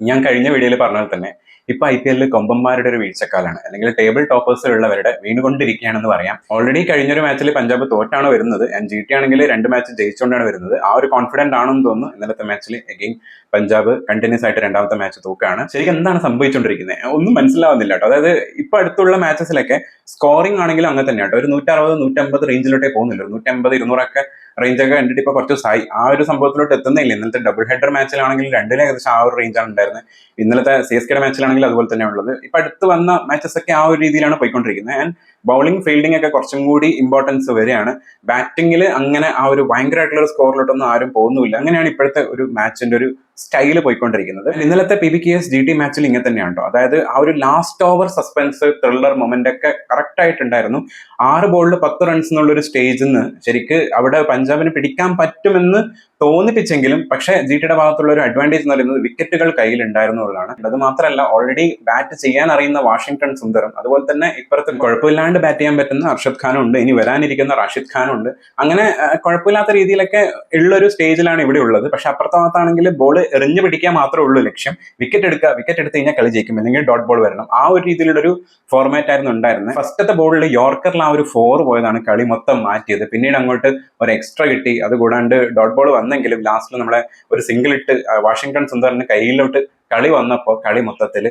ഞാൻ കഴിഞ്ഞ വീഡിയോയിൽ പറഞ്ഞ പോലെ തന്നെ ഇപ്പൊ IPL കൊമ്പന്മാരുടെ ഒരു വീഴ്ചക്കാലാണ്, അല്ലെങ്കിൽ ടേബിൾ ടോപ്പേഴ്സിലുള്ളവരുടെ വീണുകൊണ്ടിരിക്കുകയാണെന്ന് പറയാം. ഓൾറെഡി കഴിഞ്ഞൊരു മാച്ചിൽ പഞ്ചാബ് തോറ്റാണ് വരുന്നത്, ആൻഡ് GT ആണെങ്കിൽ 2 മാച്ച് ജയിച്ചുകൊണ്ടാണ് വരുന്നത്. ആ ഒരു കോൺഫിഡന്റ് ആണെന്ന് തോന്നുന്നു. ഇന്നലത്തെ മാച്ചിൽ അഗെയിൻ പഞ്ചാബ് കണ്ടിന്യൂസ് ആയിട്ട് 2ാമത്തെ മാച്ച് തോക്കുകയാണ്. ശരിക്കും എന്താണ് സംഭവിച്ചുകൊണ്ടിരിക്കുന്നത് ഒന്നും മനസ്സിലാവുന്നില്ല കേട്ടോ. അതായത് ഇപ്പൊ അടുത്തുള്ള മാച്ചസിലൊക്കെ സ്കോറിംഗ് ആണെങ്കിലും അങ്ങനെ തന്നെയാണ്. ഒരു 160-150 റേഞ്ചിലോട്ടേ പോകുന്നില്ല. 150-200 റേഞ്ചൊക്കെ കണ്ടിട്ട് ഇപ്പൊ കുറച്ച് സായി ആ ഒരു സംഭവത്തിലോട്ട് എത്തുന്നില്ല. ഇന്നലത്തെ ഡബിൾ ഹെഡർ മാച്ചിലാണെങ്കിൽ രണ്ടിലും ഏകദേശം ആ ഒരു റേഞ്ചാണ് ഉണ്ടായിരുന്നത്. ഇന്നലത്തെ CSKയുടെ മാച്ചിലാണെങ്കിൽ അതുപോലെ തന്നെ ഉള്ളത്. ഇപ്പൊ അടുത്ത് വന്ന മാച്ചസ് ഒക്കെ ആ ഒരു രീതിയിലാണ് പോയിക്കൊണ്ടിരിക്കുന്നത്. ആൻഡ് ബൗളിംഗ് ഫീൽഡിംഗ് ഒക്കെ കുറച്ചും കൂടി ഇമ്പോർട്ടൻസ് വരികയാണ്. ബാറ്റിംഗിൽ അങ്ങനെ ആ ഒരു ഭയങ്കരമായിട്ടുള്ള ഒരു സ്കോറിലോട്ടൊന്നും ആരും പോകുന്നില്ല. അങ്ങനെയാണ് ഇപ്പോഴത്തെ ഒരു മാച്ചിന്റെ ഒരു സ്റ്റൈല് പോയിക്കൊണ്ടിരിക്കുന്നത്. ഇന്നലത്തെ PBKS GT മാച്ചിൽ ഇങ്ങനെ തന്നെയാണ് കേട്ടോ. അതായത് ആ ഒരു last over suspense, thriller moment ഒക്കെ കറക്റ്റ് ആയിട്ടുണ്ടായിരുന്നു. 6 ബോളിൽ 10 റൺസ് എന്നുള്ള ഒരു സ്റ്റേജിൽ നിന്ന് ശരിക്ക് അവിടെ പഞ്ചാബിന് പിടിക്കാൻ പറ്റുമെന്ന് തോന്നിപ്പിച്ചെങ്കിലും, പക്ഷേ GTയുടെ ഭാഗത്തുള്ള ഒരു അഡ്വാൻറ്റേജ് എന്ന് പറയുന്നത് വിക്കറ്റുകൾ കയ്യിലുണ്ടായിരുന്നു എന്നുള്ളതാണ്. അത് മാത്രമല്ല, ഓൾറെഡി ബാറ്റ് ചെയ്യാൻ അറിയുന്ന വാഷിംഗ്ടൺ സുന്ദറും, അതുപോലെ തന്നെ ഇപ്പുറത്ത് കുഴപ്പമില്ലാണ്ട് ബാറ്റ് ചെയ്യാൻ പറ്റുന്ന അർഷദ് ഖാനും ഉണ്ട്, ഇനി വരാനിരിക്കുന്ന റാഷിദ് ഖാനും ഉണ്ട്. അങ്ങനെ കുഴപ്പമില്ലാത്ത രീതിയിലൊക്കെ ഉള്ളൊരു സ്റ്റേജിലാണ് ഇവിടെ ഉള്ളത്. പക്ഷെ അപ്പുറത്തെ ഭാഗത്താണെങ്കിൽ ബോൾ എറിഞ്ഞു പിടിക്കാൻ മാത്രമേ ഉള്ളൂ ലക്ഷ്യം. വിക്കറ്റ് എടുത്ത് കഴിഞ്ഞാൽ കളി ജയിക്കും, അല്ലെങ്കിൽ ഡോട്ട് ബോൾ വരണം. ആ ഒരു രീതിയിലുള്ള ഒരു ഫോർമാറ്റ് ആയിരുന്നു ഉണ്ടായിരുന്നത്. ഫസ്റ്റത്തെ ബോളിൽ യോർക്കറിൽ ആ ഒരു 4 പോയതാണ് കളി മൊത്തം മാറ്റിയത്. പിന്നീട് അങ്ങോട്ട് ഒരു എക്സ്ട്രാ കിട്ടി, അതുകൂടാണ്ട് ഡോട്ട് ബോൾ വന്നെങ്കിലും ലാസ്റ്റിൽ നമ്മളെ ഒരു സിംഗിൾ ഇട്ട് വാഷിംഗ്ടൺ സുന്ദറിന് കയ്യിലോട്ട് കളി വന്നപ്പോൾ കളി മൊത്തത്തിൽ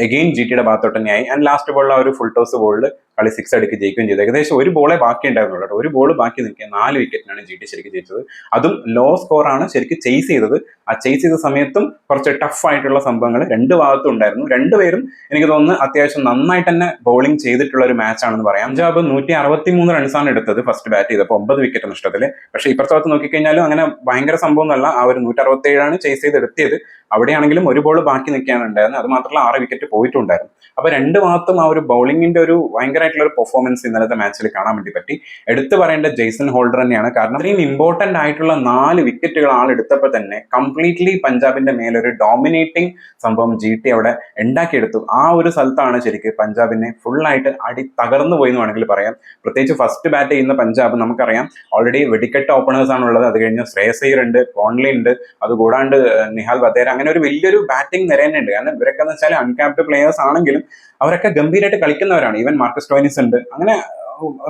എഗെയിൻ GTയുടെ ഭാഗത്തോട്ട് തന്നെയായി. ആൻഡ് ലാസ്റ്റ് ബോളിൽ ആ ഒരു ഫുൾ ടോസ് ബോളിൽ കളി 6 അടിക്ക് ജയിക്കുകയും ചെയ്തു. ഏകദേശം ഒരു ബോളെ ബാക്കി ഉണ്ടായിരുന്നുള്ളൂ കേട്ടോ. ഒരു ബോൾ ബാക്കി നിൽക്കുക 4 വിക്കറ്റിനാണ് GT ശരിക്കും ജയിച്ചത്. അതും ലോ സ്കോറാണ് ശരിക്കും ചേസ് ചെയ്തത്. ആ ചേസ് ചെയ്ത സമയത്തും കുറച്ച് ടഫ് ആയിട്ടുള്ള സംഭവങ്ങൾ രണ്ട് ഭാഗത്തും ഉണ്ടായിരുന്നു. രണ്ടുപേരും എനിക്ക് തോന്നുന്നു അത്യാവശ്യം നന്നായിട്ട് തന്നെ ബൗളിംഗ് ചെയ്തിട്ടുള്ള ഒരു മാച്ച് ആണെന്ന് പറയാം. പഞ്ചാബ് 163 റൺസാണ് എടുത്തത് ഫസ്റ്റ് ബാറ്റ് ചെയ്തപ്പോൾ, 9 വിക്കറ്റ് നഷ്ടത്തിൽ. പക്ഷേ ഇപ്പുറത്തെ ഭാഗത്ത് നോക്കിക്കഴിഞ്ഞാലും അങ്ങനെ ഭയങ്കര സംഭവം ഒന്നല്ല. ആ ഒരു 167 ചേസ് ചെയ്ത് എടുത്തിയത്. അവിടെയാണെങ്കിലും ഒരു ബോൾ ബാക്കി നിൽക്കുകയാണ് ഉണ്ടായിരുന്നത്. അത് മാത്രമല്ല 6 വിക്കറ്റ് പോയിട്ടുണ്ടായിരുന്നു. അപ്പൊ രണ്ട് ഭാഗത്തും ആ ഒരു ബൗളിംഗിന്റെ ഒരു ഭയങ്കരമായിട്ടുള്ള ഒരു പെർഫോമൻസ് ഇന്നലത്തെ മാച്ചിൽ കാണാൻ വേണ്ടി പറ്റി. എടുത്തു പറയേണ്ട ജെയ്സൺ ഹോൾഡർ തന്നെയാണ്. കാരണം ഇത്രയും ഇമ്പോർട്ടന്റ് ആയിട്ടുള്ള 4 വിക്കറ്റുകൾ ആൾ എടുത്തപ്പോൾ തന്നെ കംപ്ലീറ്റ്ലി പഞ്ചാബിന്റെ മേലൊരു ഡോമിനേറ്റിംഗ് സംഭവം GT അവിടെ ഉണ്ടാക്കിയെടുത്തു. ആ ഒരു സ്ഥലത്താണ് ശരിക്കും പഞ്ചാബിനെ ഫുള്ളായിട്ട് അടി തകർന്നു പോയി എന്ന് വേണമെങ്കിൽ പറയാം. പ്രത്യേകിച്ച് ഫസ്റ്റ് ബാറ്റ് ചെയ്യുന്ന പഞ്ചാബ് നമുക്കറിയാം ഓൾറെഡി വെടിക്കെട്ട് ഓപ്പണേഴ്സ് ആണുള്ളത്. അത് കഴിഞ്ഞ് ശ്രേയസ് അയ്യർ ഉണ്ട്, കോൺലി ഉണ്ട്, അതുകൂടാണ്ട് നിഹാൽ വധേര, അങ്ങനെ ഒരു വലിയൊരു ബാറ്റിംഗ് നിരയുന്നുണ്ട്. കാരണം ഇവരൊക്കെ എന്ന് വെച്ചാൽ അൺക്യാപ്ഡ് പ്ലേയേഴ്സ് ആണെങ്കിലും അവരൊക്കെ ഗംഭീരമായിട്ട് കളിക്കുന്നവരാണ്. ഈവൻ മാർക്കസ് സ്റ്റോയിനിസ് ഉണ്ട്, അങ്ങനെ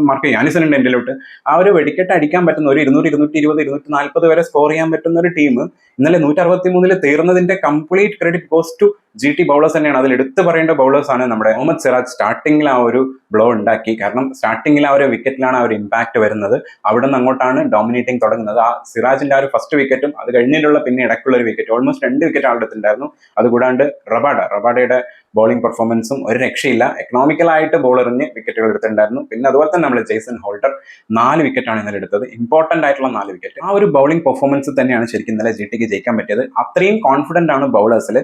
മാർക്ക് യാനിസൺ ഉണ്ട് എന്റെലോട്ട്. ആ ഒരു വെടിക്കെട്ട് അടിക്കാൻ പറ്റുന്ന ഒരു 200, 220, 240 വരെ സ്കോർ ചെയ്യാൻ പറ്റുന്ന ഒരു ടീം ഇന്നലെ 163 തീർന്നതിന്റെ complete credit goes to GT bowlers തന്നെയാണ്. അതിൽ എടുത്തു പറയേണ്ട ബൗളേഴ്സ് ആണ്. നമ്മുടെ മുഹമ്മദ് സിറാജ് സ്റ്റാർട്ടിങ്ങിൽ ആ ഒരു ബ്ലോ ഉണ്ടാക്കി. കാരണം സ്റ്റാർട്ടിങ്ങിൽ ആ ഒരു വിക്കറ്റിലാണ് ആ ഒരു ഇമ്പാക്ട് വരുന്നത്. അവിടെ നിന്ന് അങ്ങോട്ടാണ് ഡോമിനേറ്റിംഗ് തുടങ്ങുന്നത്. ആ സിറാജിന്റെ ആ ഒരു ഫസ്റ്റ് വിക്കറ്റും അത് കഴിഞ്ഞിട്ടുള്ള പിന്നെ ഇടയ്ക്കുള്ള ഒരു വിക്കറ്റ്, ഓൾമോസ്റ്റ് 2 വിക്കറ്റ് ആളുടെ അടുത്തുണ്ടായിരുന്നു. അതുകൂടാണ്ട് റബാഡയുടെ ബോളിംഗ് പെർഫോമൻസും ഒരു രക്ഷയില്ല. എക്കണോമിക്കലായിട്ട് ബോൾ എറിഞ്ഞ് വിക്കറ്റുകൾ എടുത്തിട്ടുണ്ടായിരുന്നു. പിന്നെ അതുപോലെ തന്നെ നമ്മൾ ജെയ്സൺ ഹോൾഡർ 4 വിക്കറ്റാണ് ഇന്നലെ എടുത്തത്. ഇമ്പോർട്ടന്റ് ആയിട്ടുള്ള 4 വിക്കറ്റ്. ആ ഒരു ബൗളിംഗ് പെർഫോമൻസ് തന്നെയാണ് ശരിക്കും ഇന്നലെ GTക്ക് ജയിക്കാൻ പറ്റിയത്. അത്രയും കോൺഫിഡന്റ് ആണ് ബൗളേഴ്സിൽ.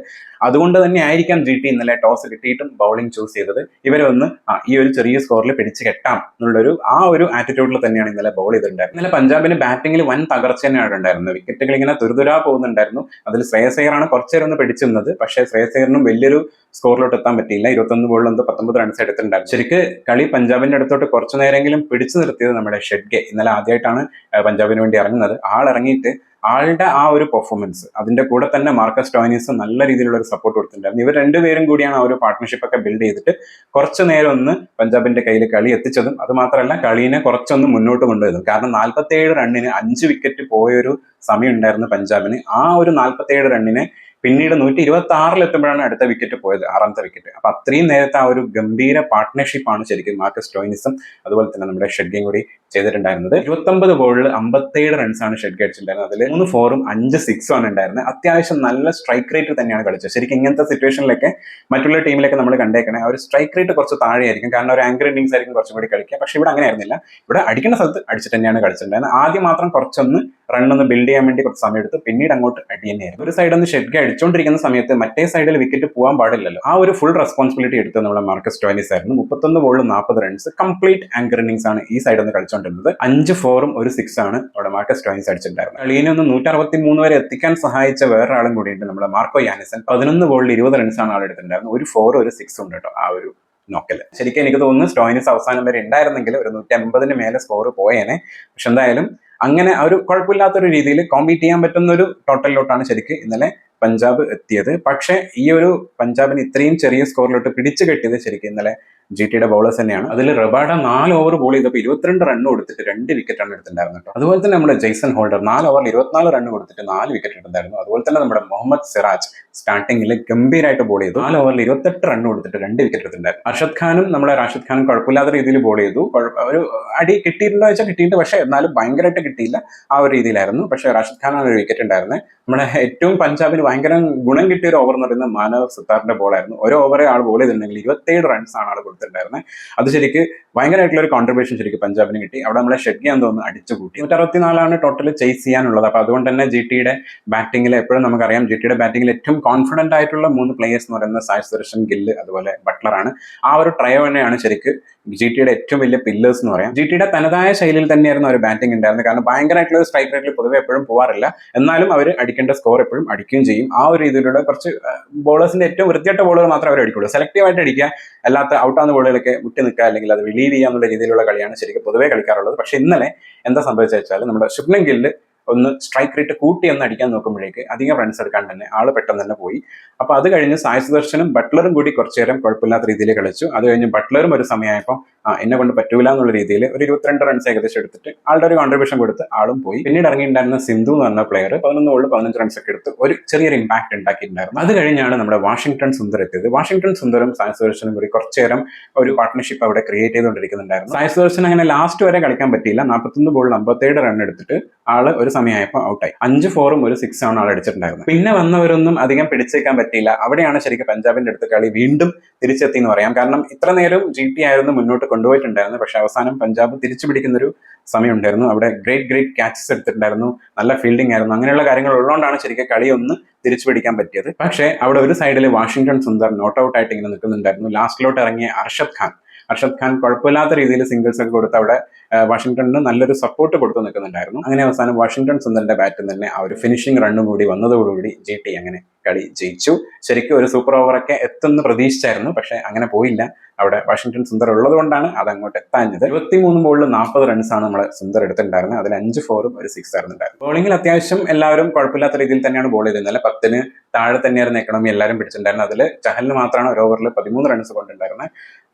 അതുകൊണ്ട് തന്നെ ആയിരിക്കാം GT ഇന്നലെ ടോസ് കിട്ടിയിട്ടും ബൗളിംഗ് ചൂസ് ചെയ്തത്. ഇവരെ ഒന്ന് ഈ ഒരു ചെറിയ സ്കോറിൽ പിടിച്ച് കെട്ടാം എന്നുള്ളൊരു ആ ഒരു ആറ്റിറ്റ്യൂഡിൽ തന്നെയാണ് ഇന്നലെ ബൗൾ ചെയ്തിട്ടുണ്ടായിരുന്നത്. ഇന്നലെ പഞ്ചാബിന് ബാറ്റിംഗിൽ വൻ തകർച്ച തന്നെയാണ് ഉണ്ടായിരുന്നത്. വിക്കറ്റുകൾ ഇങ്ങനെ തുരുതുരാ പോകുന്നുണ്ടായിരുന്നു. അതിൽ ശ്രേയസ് അയ്യറാണ് കുറച്ചേരം ഒന്ന് പിടിച്ചു നിന്നത്. പക്ഷേ ശ്രേയസ് അയ്യറിനും വലിയൊരു സ്കോറിലോട്ട് എത്താൻ പറ്റിയില്ല. 21 ബോളിൽ 19 റൺസ് എടുത്തിട്ടുണ്ടായിരുന്നു. ശരിക്ക് കളി പഞ്ചാബിന്റെ അടുത്തോട്ട് കുറച്ചു നേരമെങ്കിലും പിടിച്ചു നിർത്തിയത് നമ്മുടെ ഷെഡ്ഗെ. ഇന്നലെ ആദ്യമായിട്ടാണ് പഞ്ചാബിന് വേണ്ടി ഇറങ്ങുന്നത്. ഇറങ്ങിയിട്ട് ആളുടെ ആ ഒരു പെർഫോമൻസ്, അതിന്റെ കൂടെ തന്നെ മാർക്കസ് സ്റ്റോയിനിസ് നല്ല രീതിയിലുള്ള ഒരു സപ്പോർട്ട് കൊടുത്തിട്ടുണ്ടായിരുന്നു. ഇവർ രണ്ടുപേരും കൂടിയാണ് ആ ഒരു പാർട്ട്ണർഷിപ്പ് ഒക്കെ ബിൽഡ് ചെയ്തിട്ട് കുറച്ചു നേരം ഒന്ന് പഞ്ചാബിന്റെ കയ്യിൽ കളി എത്തിച്ചതും. അത് മാത്രമല്ല കളീനെ കുറച്ചൊന്ന് മുന്നോട്ട് കൊണ്ടുവരുന്നു. കാരണം 47 റണ്ണിന് 5 വിക്കറ്റ് പോയൊരു സമയം ഉണ്ടായിരുന്നു പഞ്ചാബിന്. ആ ഒരു 47 റണ്ണിനെ പിന്നീട് 126 എത്തുമ്പോഴാണ് അടുത്ത വിക്കറ്റ് പോയത്, 6ാമത്തെ വിക്കറ്റ്. അപ്പൊ അത്രയും നേരത്തെ ആ ഒരു ഗംഭീര പാർട്ട്ണർഷിപ്പാണ് ശരിക്കും മാർക്കസ് സ്റ്റോയിനിസും അതുപോലെ തന്നെ നമ്മുടെ ഷെഡ്ഗയും കൂടി ചെയ്തിട്ടുണ്ടായിരുന്നത്. 29 ബോളിൽ 57 റൺസാണ് ഷെഡ്ഗെ അടിച്ചിട്ടുണ്ടായിരുന്നത്. അതിൽ 3 4ഉം 5 6ഉം ആണ് ഉണ്ടായിരുന്നത്. അത്യാവശ്യം നല്ല സ്ട്രൈക്ക് റേറ്റ് തന്നെയാണ് കളിച്ചത്. ശരിക്കും ഇങ്ങനത്തെ സിറ്റുവേഷനിലൊക്കെ മറ്റുള്ള ടീമിലൊക്കെ നമ്മൾ കണ്ടേക്കണേ ആ ഒരു സ്ട്രൈക്ക് റേറ്റ് കുറച്ച് താഴെയായിരിക്കും. കാരണം ഒരു ആങ്കർ ഇന്നിംഗ്സ് ആയിരിക്കും കുറച്ചും കൂടി കളിക്കുക. പക്ഷെ ഇവിടെ അങ്ങനെ ആയിരുന്നില്ല. ഇവിടെ അടിക്കുന്ന സ്ഥലത്ത് അടിച്ചിട്ട് തന്നെയാണ് കളിച്ചിട്ടുണ്ടായിരുന്നത്. ആദ്യം മാത്രം കുറച്ചൊന്ന് റണ്ണൊന്ന് ബിൽഡ് ചെയ്യാൻ വേണ്ടി കുറച്ച് സമയം എടുത്തു. പിന്നീട് അങ്ങോട്ട് അടി തന്നെയായിരുന്നു. ഒരു സൈഡ് ഒന്ന് ഷെഡ്ഗെ അടിച്ചുകൊണ്ടിരിക്കുന്ന സമയത്ത് മറ്റേ സൈഡിൽ വിക്കറ്റ് പോകാൻ പാടില്ലല്ലോ. ആ ഒരു ഫുൾ റെസ്പോൺസിബിലിറ്റി എടുത്ത് നമ്മുടെ മാർക്കസ് സ്റ്റോയിനിസ് ആയിരുന്നു. 31 ബോളിൽ 40 റൺസ് കംപ്ലീറ്റ് ആങ്കർ ഇന്നിംഗ്സ് ആണ് ഈ സൈഡ് ഒന്ന് കളിച്ചുകൊണ്ടിരുന്നത്. 5 4ഉം 1 6 ആണ് അവിടെ മാർക്കസ് സ്റ്റോയിനിസ് അടിച്ചിട്ടുണ്ടായിരുന്നത്. കളീനെ ഒന്ന് 163 വരെ എത്തിക്കാൻ സഹായിച്ച വേറൊരാളും കൂടിയുണ്ട്, നമ്മുടെ മാർക്കോ യാനിസൺ. 11 ബോളിൽ 20 റൺസാണ് ആൾ എടുത്തിട്ടുണ്ടായിരുന്നത്. ഒരു 4 1 6 ഉണ്ട് കേട്ടോ ആ ഒരു നോക്കല്. ശരിക്കും എനിക്ക് തോന്നുന്നു സ്റ്റോയിനിസ് അവസാനം വരെ ഉണ്ടായിരുന്നെങ്കിൽ ഒരു 150 മേലെ സ്കോർ പോയേനെ. പക്ഷെ എന്തായാലും അങ്ങനെ ഒരു കുഴപ്പമില്ലാത്തൊരു രീതിയിൽ കോമ്പീറ്റ് ചെയ്യാൻ പറ്റുന്ന ഒരു ടോട്ടലിലോട്ടാണ് ശരിക്കും ഇന്നലെ പഞ്ചാബ് എത്തിയത്. പക്ഷേ ഈ ഒരു പഞ്ചാബിന് ഇത്രയും ചെറിയ സ്കോറിലോട്ട് പിടിച്ചു കെട്ടിയത് ശരിക്കും ഇന്നലെ ജിടിയുടെ ബൗളേഴ്സ് തന്നെയാണ്. അതിൽ റബാഡ 4 ഓവർ ബോൾ ചെയ്തപ്പോൾ 22 റൺ കൊടുത്തിട്ട് 2 വിക്കറ്റാണ് എടുത്തിട്ടുണ്ടായിരുന്നത് കേട്ടോ. അതുപോലെ തന്നെ നമ്മുടെ ജെയ്സൺ ഹോൾഡർ 4 ഓവറിൽ 24 റൺ കൊടുത്തിട്ട് 4 വിക്കറ്റ് എടുത്തിട്ടുണ്ടായിരുന്നു. അതുപോലെ തന്നെ നമ്മുടെ മുഹമ്മദ് സിറാജ് സ്റ്റാർട്ടിംഗിൽ ഗംഭീരമായിട്ട് ബോൾ ചെയ്തു. 4 ഓവറിൽ 28 റൺ കൊടുത്തിട്ട് 2 വിക്കറ്റ് എടുത്തിട്ടുണ്ടായിരുന്നു. റാഷിദ് ഖാനും കുഴപ്പമില്ലാത്ത രീതിയിൽ ബോൾ ചെയ്തു. ഒരു അടി കിട്ടിയിട്ടുണ്ടോ വെച്ചാൽ കിട്ടിയിട്ട്, പക്ഷേ എന്നാലും ഭയങ്കരമായിട്ട് കിട്ടിയില്ല, ആ ഒരു രീതിയിലായിരുന്നു. പക്ഷേ റാഷിദ് ഖാനാണ് ഒരു വിക്കറ്റ് ഉണ്ടായിരുന്നത്. നമ്മുടെ ഏറ്റവും പഞ്ചാബിന് ഭയങ്കര ഗുണം കിട്ടിയ ഒരു ഓവർ എന്ന് പറയുന്നത് മാനവ് സിത്താറിന്റെ ബോളായിരുന്നു. ഒരു ഓവറെ ആൾ ബോൾ ചെയ്തിട്ടുണ്ടെങ്കിൽ 27 റൺസ് ആണ് ആൾ കൊടുത്തിട്ടുണ്ടായിരുന്നത്. അത് ശരിക്ക് ഭയങ്കരമായിട്ടുള്ള ഒരു കോൺട്രിബ്യൂഷൻ ശരിക്കും പഞ്ചാബിന് കിട്ടി. അവിടെ നമ്മളെ ഷെഡ്ഗിയാൻ തോന്നുന്നു അടിച്ചു കൂട്ടി. 164 ടോട്ടൽ ചേസ് ചെയ്യാനുള്ളത്. അപ്പൊ അതുകൊണ്ട് തന്നെ ജിടിയുടെ ബാറ്റിംഗിൽ എപ്പോഴും നമുക്കറിയാം, ജിടിയുടെ ബാറ്റിംഗിൽ ഏറ്റവും കോൺഫിഡന്റ് ആയിട്ടുള്ള 3 പ്ലേയേഴ്സ് എന്ന് പറയുന്നത് സായ് സുദർശൻ, ഗില്ല്, അതുപോലെ ബട്ട്ലറാണ്. ആ ഒരു ട്രയോ തന്നെയാണ് ശരിക്ക് ജിടിയുടെ ഏറ്റവും വലിയ പില്ലേഴ്സ് എന്ന് പറയാം. ജിടിയുടെ തനതായ ശൈലിയിൽ തന്നെയായിരുന്നു ഒരു ബാറ്റിംഗ് ഉണ്ടായിരുന്നത്. കാരണം ഭയങ്കരമായിട്ടുള്ള സ്ട്രൈക്ക് റേറ്റിൽ പൊതുവെ എപ്പോഴും പോകാറില്ല, എന്നാലും അവർ അടിക്കേണ്ട സ്കോർ എപ്പോഴും അടിക്കുകയും ചെയ്യും. ആ ഒരു രീതിയിലൂടെ കുറച്ച് ബോളേഴ്സിന്റെ ഏറ്റവും വൃത്തിയായിട്ട ബോളുകൾ മാത്രമേ അവർ അടിക്കുള്ളൂ. സെലക്റ്റീവായിട്ട് അടിക്കുക, അല്ലാത്ത ഔട്ടാകുന്ന ബോളുകളൊക്കെ മുട്ടി നിൽക്കുക, അല്ലെങ്കിൽ അത് റിലീവ് ചെയ്യുക എന്നുള്ള രീതിയിലുള്ള കളിയാണ് ശരിക്കും പൊതുവെ കളിക്കാറുള്ളത്. പക്ഷെ ഇന്നലെ എന്താ സംഭവിച്ചത് വെച്ചാൽ നമ്മുടെ ശുഭ്മൻ ഗില്ല് ഒന്ന് സ്ട്രൈക്ക് റേറ്റ് കൂട്ടി എന്ന് അടിക്കാൻ നോക്കുമ്പോഴേക്ക് അധികം റൺസ് എടുക്കാൻ തന്നെ ആള് പെട്ടെന്ന് തന്നെ പോയി. അപ്പൊ അത് കഴിഞ്ഞ് സായ് സുദർശനും ബട്ട്ലറും കൂടി കുറച്ചു നേരം കുഴപ്പമില്ലാത്ത രീതിയിൽ കളിച്ചു. അത് കഴിഞ്ഞ് ബട്ട്ലറും ഒരു സമയമായപ്പോൾ എന്നെ കൊണ്ട് പറ്റൂല എന്നുള്ള രീതിയിൽ ഒരു 22 റൺസ് ഏകദേശം എടുത്തിട്ട് ആളുടെ ഒരു കോൺട്രിബ്യൂഷൻ കൊടുത്ത് ആളും പോയി. പിന്നീട് ഇറങ്ങിയിട്ടുണ്ടായിരുന്ന സിന്ധു എന്ന് പറഞ്ഞ പ്ലെയർ 11 ബോളിൽ 15 റൺസ് ഒക്കെ എടുത്ത് ഒരു ചെറിയൊരു ഇമ്പാക്ട് ഉണ്ടാക്കിയിട്ടുണ്ടായിരുന്നു. അത് കഴിഞ്ഞാണ് നമ്മുടെ വാഷിംഗ്ടൺ സുന്ദർ എത്തിയത്. വാഷിംഗ്ടൺ സുന്ദറും സായ് സുദർശനും കൂടി കുറച്ചു നേരം ഒരു പാർട്ട്ണർഷിപ്പ് അവിടെ ക്രിയേറ്റ് ചെയ്തുകൊണ്ടിരിക്കുന്നുണ്ടായിരുന്നു. സായ് സുദർശൻ അങ്ങനെ ലാസ്റ്റ് വരെ കളിക്കാൻ പറ്റിയില്ല. 41 ബോളിൽ 57 റൺ എടുത്തിട്ട് ആള് ഒരു സമയമായപ്പോൾ ഔട്ടായി. 5 4ഉം ഒരു 6 ആണ് ആൾ അടിച്ചിട്ടുണ്ടായിരുന്നത്. പിന്നെ വന്നവരൊന്നും അധികം പിടിച്ചേക്കാൻ പറ്റിയില്ല. അവിടെയാണ് ശരിക്കും പഞ്ചാബിന്റെ അടുത്ത് കളി വീണ്ടും തിരിച്ചെത്തി എന്ന് പറയാം. കാരണം ഇത്ര നേരം GT ആയിരുന്നു മുന്നോട്ട് കൊണ്ടുപോയിട്ടുണ്ടായിരുന്നു. പക്ഷെ അവസാനം പഞ്ചാബ് തിരിച്ചു പിടിക്കുന്നൊരു സമയം ഉണ്ടായിരുന്നു. അവിടെ ഗ്രേറ്റ് ക്യാച്ചസ് എടുത്തിട്ടുണ്ടായിരുന്നു, നല്ല ഫീൽഡിംഗ് ആയിരുന്നു. അങ്ങനെയുള്ള കാര്യങ്ങൾ ഉള്ളതുകൊണ്ടാണ് ശരിക്കും കളി ഒന്ന് തിരിച്ചു പിടിക്കാൻ പറ്റിയത്. പക്ഷേ അവിടെ ഒരു സൈഡിൽ വാഷിംഗ്ടൺ സുന്ദർ നോട്ട് ഔട്ട് ആയിട്ട് ഇങ്ങനെ നിൽക്കുന്നുണ്ടായിരുന്നു. ലാസ്റ്റിലോട്ട് ഇറങ്ങിയ അർഷദ് ഖാൻ കുഴപ്പമില്ലാത്ത രീതിയിൽ സിംഗിൾസ് ഒക്കെ കൊടുത്ത് അവിടെ വാഷിംഗ്ടണിന് നല്ലൊരു സപ്പോർട്ട് കൊടുത്തു നിൽക്കുന്നുണ്ടായിരുന്നു. അങ്ങനെ അവസാനം വാഷിംഗ്ടൺ സുന്ദറിന്റെ ബാറ്റിൽ തന്നെ ആ ഒരു ഫിനിഷിംഗ് റണ്ണും കൂടി വന്നതോടുകൂടി GT അങ്ങനെ കളി ജയിച്ചു. ശരിക്കും ഒരു സൂപ്പർ ഓവറൊക്കെ എത്തുന്ന പ്രതീക്ഷിച്ചായിരുന്നു, പക്ഷെ അങ്ങനെ പോയില്ല. അവിടെ വാഷിംഗ്ടൺ സുന്ദർ ഉള്ളത് കൊണ്ടാണ് അത് അങ്ങോട്ട് എത്താഞ്ഞത്. 23 ബോളിൽ 40 റൺസാണ് നമ്മൾ സുന്ദർ എടുത്തിട്ടുണ്ടായിരുന്നത്. അതിൽ 5 4ഉം ഒരു 6 ആയിരുന്നുണ്ടായിരുന്നു. ബോളിംഗിൽ അത്യാവശ്യം എല്ലാവരും കുഴപ്പമില്ലാത്ത രീതിയിൽ തന്നെയാണ് ബോൾ ചെയ്തിരുന്നത്. 10ന് താഴെ തന്നെയായിരുന്നു എക്കണോമി എല്ലാവരും പിടിച്ചിട്ടുണ്ടായിരുന്നത്. അതിൽ ചഹലിന് മാത്രമാണ് ഒരു ഓവറിൽ 13 റൺസ് കൊണ്ടുണ്ടായിരുന്നത്.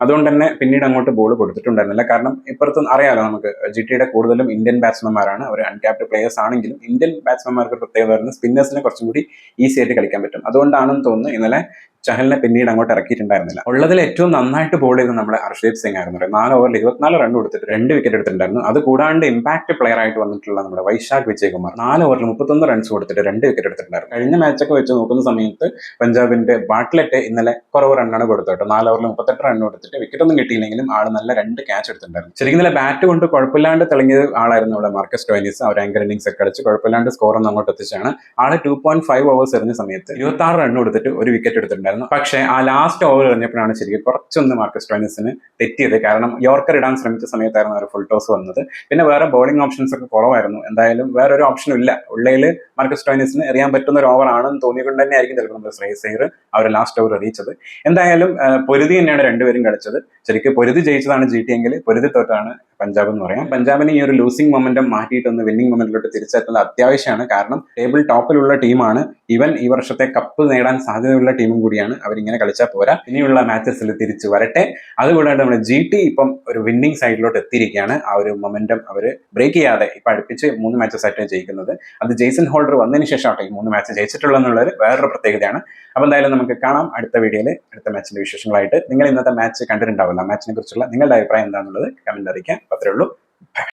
അതുകൊണ്ട് തന്നെ പിന്നീട് അങ്ങോട്ട് ബോൾ കൊടുത്തിട്ടുണ്ടായിരുന്നില്ല. കാരണം ഇപ്പുറത്ത് അറിയാലോ നമുക്ക്, GTയുടെ കൂടുതലും ഇന്ത്യൻ ബാറ്റ്സ്മാൻമാരാണ്. അവർ അൺക്യാപ്ഡ് പ്ലേയേഴ്സ് ആണെങ്കിലും ഇന്ത്യൻ ബാറ്റ്സ്മാൻമാർക്ക് പ്രത്യേകത വരുന്നത് സ്പിന്നേഴ്സിനെ കുറച്ചും കൂടി ഈസി ആയിട്ട് കളിക്കാൻ പറ്റും. അതുകൊണ്ടാണെന്ന് തോന്നുന്നു ഇന്നലെ ചഹലിനെ പിന്നീട് അങ്ങോട്ട് ഇറക്കിയിട്ടുണ്ടായിരുന്നില്ല. ഉള്ളതിൽ ഏറ്റവും നന്നായിട്ട് ബോൾ ചെയ്ത് നമ്മുടെ ഹർഷദീപ് സിംഗ് ആയിരുന്നു. 4 ഓവറിൽ 24 റൺ കൊടുത്തിട്ട് 2 വിക്കറ്റ് എടുത്തിട്ടുണ്ടായിരുന്നു. അത് കൂടാണ്ട് ഇമ്പാക്ട് പ്ലെയർ ആയിട്ട് വന്നിട്ടുള്ള നമ്മുടെ വൈശാഖ് വിജയകുമാർ 4 ഓവറിൽ 31 റൺസ് കൊടുത്തിട്ട് 2 വിക്കറ്റ് എടുത്തിട്ടുണ്ടായിരുന്നു. കഴിഞ്ഞ മാച്ചൊക്കെ വെച്ച് നോക്കുന്ന സമയത്ത് പഞ്ചാബിന്റെ ബാട്ട്ലെറ്റ് ഇന്നലെ കുറവ് റണ്ണാണ് കൊടുത്തത്. 4 ഓവറിൽ 38 റൺ കൊടുത്തിട്ട് വിക്കറ്റ് ഒന്നും കിട്ടിയില്ലെങ്കിലും ആൾ നല്ല 2 ക്യാച്ച് എടുത്തിട്ടുണ്ടായിരുന്നു. ശരിക്കും ഇന്നലെ ബാറ്റ് കൊണ്ട് കുഴപ്പമില്ലാണ്ട് തെളിഞ്ഞ ആളായിരുന്നു ഇവിടെ മാർക്കസ് സ്റ്റോയിനിസ്. അവർ ആങ്കർ ഇന്നിംഗ്സ് ഒക്കെ കളിച്ച് കുഴപ്പമില്ലാണ്ട് സ്കോർ ഒന്നും അങ്ങോട്ട് എത്തിച്ചാണ്. ആള് 2.5 ഓവേഴ്സ് എറിഞ്ഞ സമയത്ത് 26 റൺ കൊടുത്തിട്ട് ഒരു വിക്കറ്റ് എടുത്തിട്ടുണ്ടായിരുന്നു. പക്ഷേ ആ ലാസ്റ്റ് ഓവർ എറിഞ്ഞപ്പോഴാണ് ശരിക്കും കുറച്ചൊന്ന് മാർക്കസ് സ്റ്റോയിനിസിന് തെറ്റിയത്. കാരണം യോർക്കർ ഇടാൻ ശ്രമിച്ച സമയത്തായിരുന്നു ഒരു ഫുൾ ടോസ് വന്നത്. പിന്നെ വേറെ ബോളിംഗ് ഓപ്ഷൻസ് ഒക്കെ കുറവായിരുന്നു. എന്തായാലും വേറൊരു ഓപ്ഷനും ഇല്ല. ഉള്ളയിൽ മാർക്കസ് സ്റ്റോയിനിസിന് എറിയാൻ പറ്റുന്ന ഒരു ഓവർ ആണെന്ന് തോന്നിക്കൊണ്ട് തന്നെ ആയിരിക്കും ചിലപ്പോൾ നമ്മുടെ ശ്രേയസ് അയ്യർ അവർ ലാസ്റ്റ് ഓവർ എറിയിച്ചത്. എന്തായാലും പൊരുതി തന്നെയാണ് രണ്ടുപേരും കളിച്ചത്. ശരിക്കും പൊരുതി ജയിച്ചതാണ് GT എങ്കിൽ പൊരുതി തോറ്റാണ് പഞ്ചാബ് എന്ന് പറയാം. പഞ്ചാബിന് ഈ ഒരു ലൂസിംഗ് മൊമെന്റം മാറ്റിയിട്ടൊന്ന് വിന്നിംഗ് മൊമെന്റിലോട്ട് തിരിച്ചെത്തുന്നത് അത്യാവശ്യമാണ്. കാരണം ടേബിൾ ടോപ്പിലുള്ള ടീമാണ്. ഈവൻ ഈ വർഷത്തെ കപ്പ് നേടാൻ സാധ്യതയുള്ള ടീമും കൂടിയാണ്. അവരിങ്ങനെ കളിച്ചാൽ പോരാ, ഇനിയുള്ള മാച്ചസിൽ തിരിച്ചു വരട്ടെ. അതുകൂടാണ്ട് നമ്മുടെ GT ഇപ്പം ഒരു വിന്നിംഗ് സൈഡിലോട്ട് എത്തിയിരിക്കുകയാണ്. ആ ഒരു മൊമെന്റം അവർ ബ്രേക്ക് ചെയ്യാതെ ഇപ്പൊ അടുപ്പിച്ച് 3 മാച്ചസ് ആയിട്ട് ജയിക്കുന്നത്. അത് ജെയ്സൺ ഹോൾഡർ വന്നതിന് ശേഷമാട്ടെ ഈ 3 മാച്ച് ജയിച്ചിട്ടുള്ള എന്നുള്ളത് വേറൊരു പ്രത്യേകതയാണ്. അപ്പൊ എന്തായാലും നമുക്ക് കാണാം അടുത്ത വീഡിയോയിൽ അടുത്ത മാച്ചിന്റെ വിശേഷങ്ങളായിട്ട്. നിങ്ങൾ ഇന്നത്തെ മാച്ച് കണ്ടിട്ടുണ്ടാവില്ല. മാച്ചിനെ കുറിച്ചുള്ള നിങ്ങളുടെ അഭിപ്രായം എന്താണെന്നുള്ളത് കമന്റ് അറിയിക്കാൻ. അത്രേ ഉള്ളൂ.